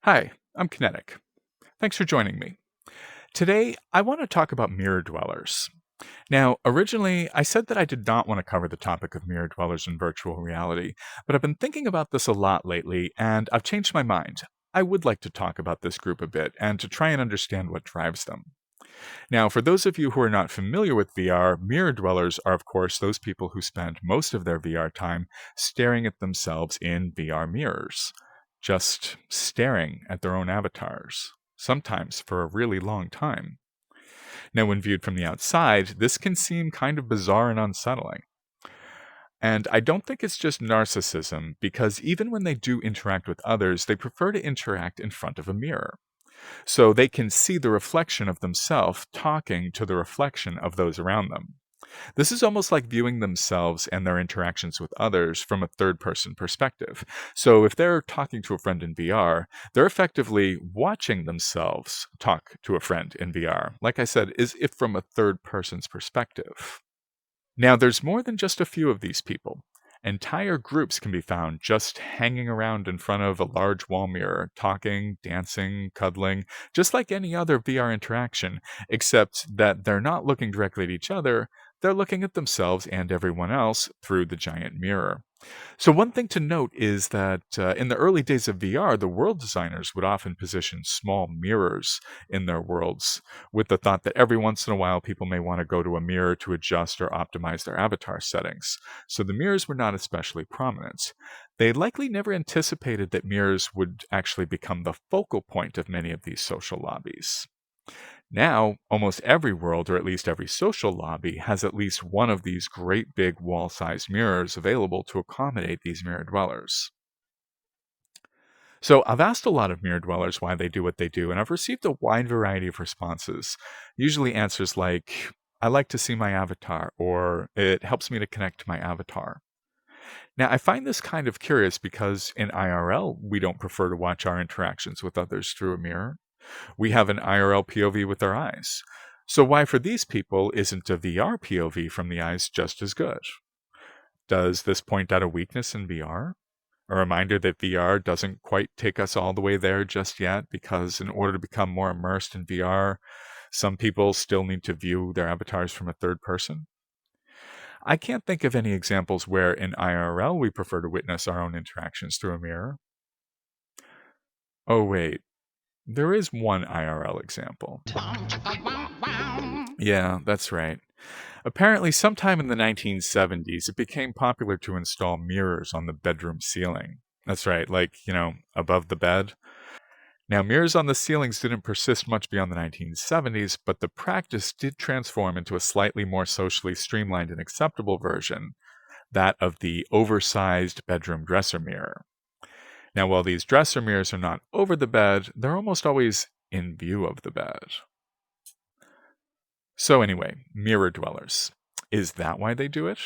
Hi, I'm Kinetic. Thanks for joining me. Today, I want to talk about mirror dwellers. Now, originally, I said that I did not want to cover the topic of mirror dwellers in virtual reality, but I've been thinking about this a lot lately, and I've changed my mind. I would like to talk about this group a bit and to try and understand what drives them. Now, for those of you who are not familiar with VR, mirror dwellers are, of course, those people who spend most of their VR time staring at themselves in VR mirrors, just staring at their own avatars, sometimes for a really long time. Now, when viewed from the outside, this can seem kind of bizarre and unsettling. And I don't think it's just narcissism, because even when they do interact with others, they prefer to interact in front of a mirror so they can see the reflection of themselves talking to the reflection of those around them. This is almost like viewing themselves and their interactions with others from a third person perspective. So if they're talking to a friend in VR, they're effectively watching themselves talk to a friend in VR. Like I said, is if from a third person's perspective. Now, there's more than just a few of these people. Entire groups can be found just hanging around in front of a large wall mirror, talking, dancing, cuddling, just like any other VR interaction, except that they're not looking directly at each other, they're looking at themselves and everyone else through the giant mirror. So, one thing to note is that in the early days of VR, the world designers would often position small mirrors in their worlds with the thought that every once in a while people may want to go to a mirror to adjust or optimize their avatar settings. So, the mirrors were not especially prominent. They likely never anticipated that mirrors would actually become the focal point of many of these social lobbies. Now, almost every world, or at least every social lobby, has at least one of these great big wall sized mirrors available to accommodate these mirror dwellers. So, I've asked a lot of mirror dwellers why they do what they do, and I've received a wide variety of responses. Usually, answers like, I like to see my avatar, or it helps me to connect to my avatar. Now, I find this kind of curious because in IRL, we don't prefer to watch our interactions with others through a mirror. We have an IRL POV with our eyes. So, why for these people isn't a VR POV from the eyes just as good? Does this point out a weakness in VR? A reminder that VR doesn't quite take us all the way there just yet, because in order to become more immersed in VR, some people still need to view their avatars from a third person? I can't think of any examples where in IRL we prefer to witness our own interactions through a mirror. Oh, wait, there is one IRL example. Yeah, that's right. Apparently, sometime in the 1970s, it became popular to install mirrors on the bedroom ceiling. That's right, like, above the bed. Now, mirrors on the ceilings didn't persist much beyond the 1970s, but the practice did transform into a slightly more socially streamlined and acceptable version, that of the oversized bedroom dresser mirror. Now, while these dresser mirrors are not over the bed, they're almost always in view of the bed. So, anyway, mirror dwellers. Is that why they do it?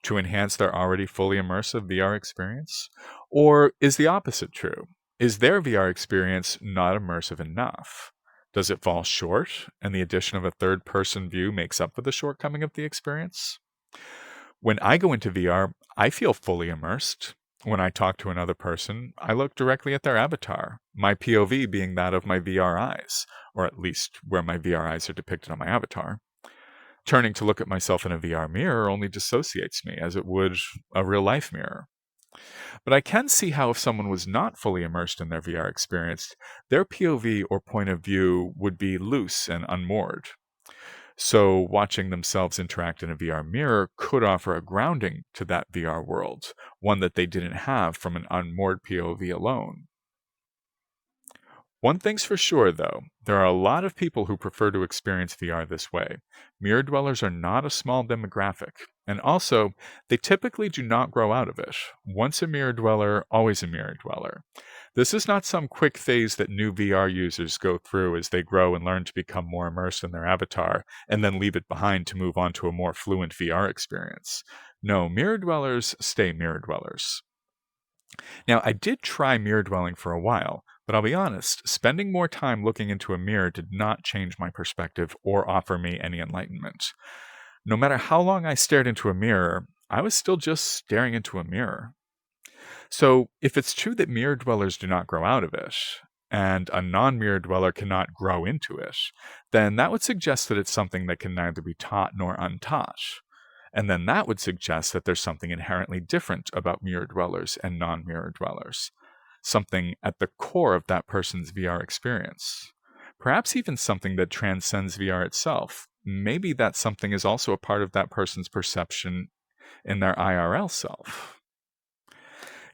To enhance their already fully immersive VR experience? Or is the opposite true? Is their VR experience not immersive enough? Does it fall short, and the addition of a third person view makes up for the shortcoming of the experience? When I go into VR, I feel fully immersed. When I talk to another person, I look directly at their avatar, my POV being that of my VR eyes, or at least where my VR eyes are depicted on my avatar. Turning to look at myself in a VR mirror only dissociates me, as it would a real life mirror. But I can see how if someone was not fully immersed in their VR experience, their POV or point of view would be loose and unmoored. So, watching themselves interact in a VR mirror could offer a grounding to that VR world, one that they didn't have from an unmoored POV alone. One thing's for sure, though, there are a lot of people who prefer to experience VR this way. Mirror dwellers are not a small demographic, and also, they typically do not grow out of it. Once a mirror dweller, always a mirror dweller. This is not some quick phase that new VR users go through as they grow and learn to become more immersed in their avatar, and then leave it behind to move on to a more fluent VR experience. No, mirror dwellers stay mirror dwellers. Now, I did try mirror dwelling for a while, but I'll be honest, spending more time looking into a mirror did not change my perspective or offer me any enlightenment. No matter how long I stared into a mirror, I was still just staring into a mirror. So, if it's true that mirror dwellers do not grow out of it, and a non-mirror dweller cannot grow into it, then that would suggest that it's something that can neither be taught nor untaught. And then that would suggest that there's something inherently different about mirror dwellers and non-mirror dwellers, something at the core of that person's VR experience. Perhaps even something that transcends VR itself. Maybe that something is also a part of that person's perception in their IRL self.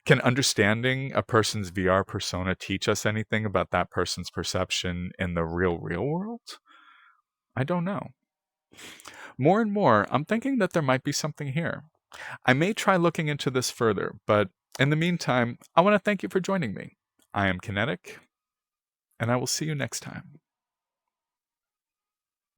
Can understanding a person's VR persona teach us anything about that person's perception in the real world? I don't know. More and more, I'm thinking that there might be something here. I may try looking into this further, but in the meantime, I want to thank you for joining me. I am Kinetic, and I will see you next time.